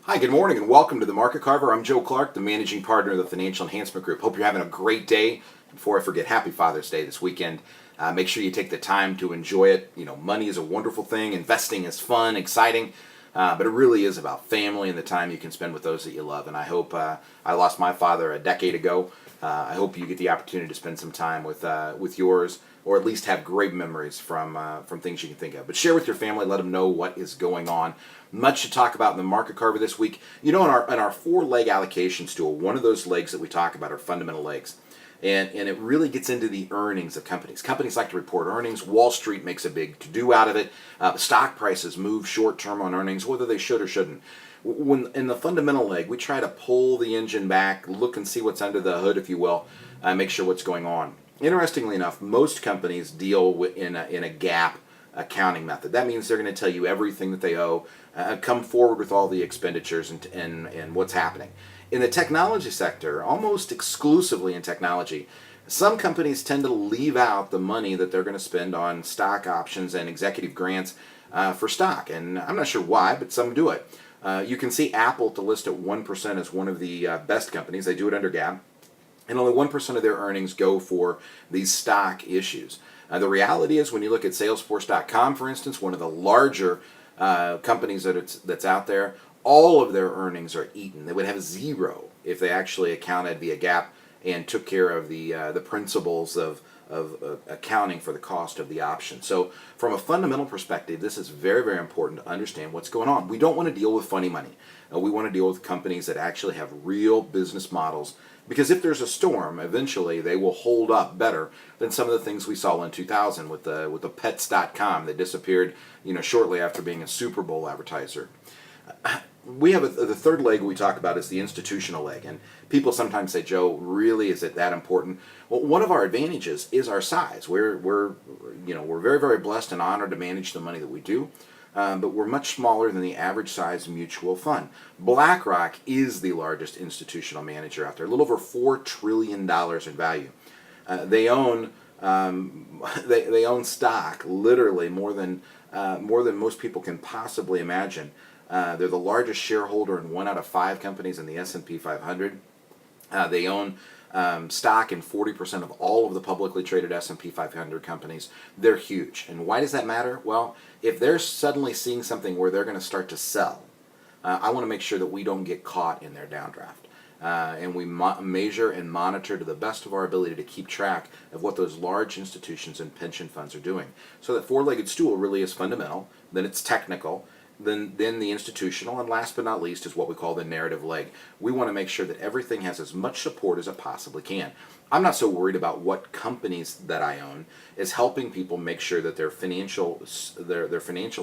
Hi, good morning, and welcome to the Market Carver. I'm Joe Clark, the managing partner of the Financial Enhancement Group. Hope you're having a great day. Before I forget, happy Father's Day this weekend. Make sure you take the time to enjoy it. You know, money is a wonderful thing. Investing is fun, exciting, but it really is about family and the time you can spend with those that you love. And I hope I lost my father a decade ago. I hope you get the opportunity to spend some time with yours, or at least have great memories from things you can think of. But share with your family, let them know what is going on. Much to talk about in the Market Carver this week. You know, in our four-leg allocation stool, one of those legs that we talk about are fundamental legs. And it really gets into the earnings of companies. Companies like to report earnings. Wall Street makes a big to-do out of it. Stock prices move short-term on earnings, whether they should or shouldn't. When in the fundamental leg, we try to pull the engine back, look and see what's under the hood, if you will, make sure what's going on. Interestingly enough, most companies deal in a GAAP accounting method. That means they're going to tell you everything that they owe, come forward with all the expenditures and what's happening. In the technology sector, almost exclusively in technology, some companies tend to leave out the money that they're going to spend on stock options and executive grants for stock. And I'm not sure why, but some do it. You can see Apple to list at 1% as one of the best companies. They do it under GAAP. And only 1% of their earnings go for these stock issues. The reality is, when you look at Salesforce.com, for instance, one of the larger companies that's out there, all of their earnings are eaten. They would have zero if they actually accounted via GAAP and took care of the principles of accounting for the cost of the option. So from a fundamental perspective, this is very, very important to understand what's going on. We don't want to deal with funny money. We want to deal with companies that actually have real business models, because if there's a storm, eventually they will hold up better than some of the things we saw in 2000 with the Pets.com that disappeared, shortly after being a Super Bowl advertiser. We have the third leg we talk about is the institutional leg, and people sometimes say, Joe, really, is it that important? Well, one of our advantages is our size. We're very, very blessed and honored to manage the money that we do, but we're much smaller than the average size mutual fund. BlackRock is the largest institutional manager out there, a little over $4 trillion in value. They own they own stock literally more than most people can possibly imagine. They're the largest shareholder in 1 out of 5 companies in the S&P 500. They own stock in 40% of all of the publicly traded S&P 500 companies. They're huge. And why does that matter? Well, if they're suddenly seeing something where they're going to start to sell, I want to make sure that we don't get caught in their downdraft. And we measure and monitor to the best of our ability to keep track of what those large institutions and pension funds are doing. So that four-legged stool really is fundamental, then it's technical, then the institutional, and last but not least is what we call the narrative leg. We want to make sure that everything has as much support as it possibly can. I'm not so worried about what companies that I own as helping people make sure that their financial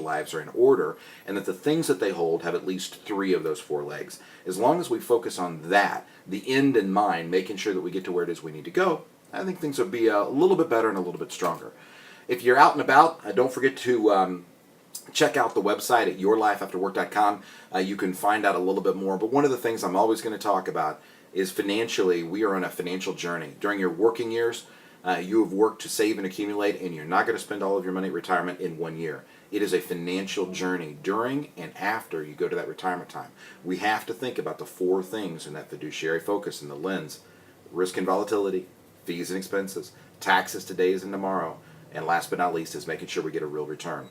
lives are in order, and that the things that they hold have at least 3 of those 4 legs. As long as we focus on that, the end in mind, making sure that we get to where it is we need to go, I think things will be a little bit better and a little bit stronger. If you're out and about, don't forget to check out the website at yourlifeafterwork.com. You can find out a little bit more. But one of the things I'm always going to talk about is financially, we are on a financial journey. During your working years, you have worked to save and accumulate, and you're not going to spend all of your money at retirement in 1 year. It is a financial journey during and after you go to that retirement time. We have to think about the 4 things in that fiduciary focus and the lens: risk and volatility, fees and expenses, taxes today and tomorrow, and last but not least is making sure we get a real return.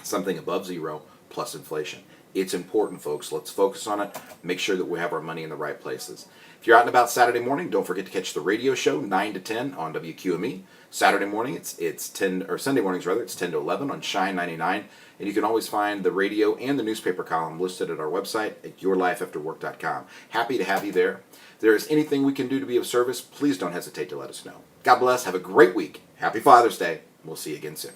Something above zero plus inflation. It's important, folks. Let's focus on it. Make sure that we have our money in the right places. If you're out and about Saturday morning, don't forget to catch the radio show 9 to 10 on WQME. Saturday morning, it's 10, or Sunday mornings rather, it's 10 to 11 on Shine 99. And you can always find the radio and the newspaper column listed at our website at yourlifeafterwork.com. Happy to have you there. If there is anything we can do to be of service, please don't hesitate to let us know. God bless. Have a great week. Happy Father's Day. We'll see you again soon.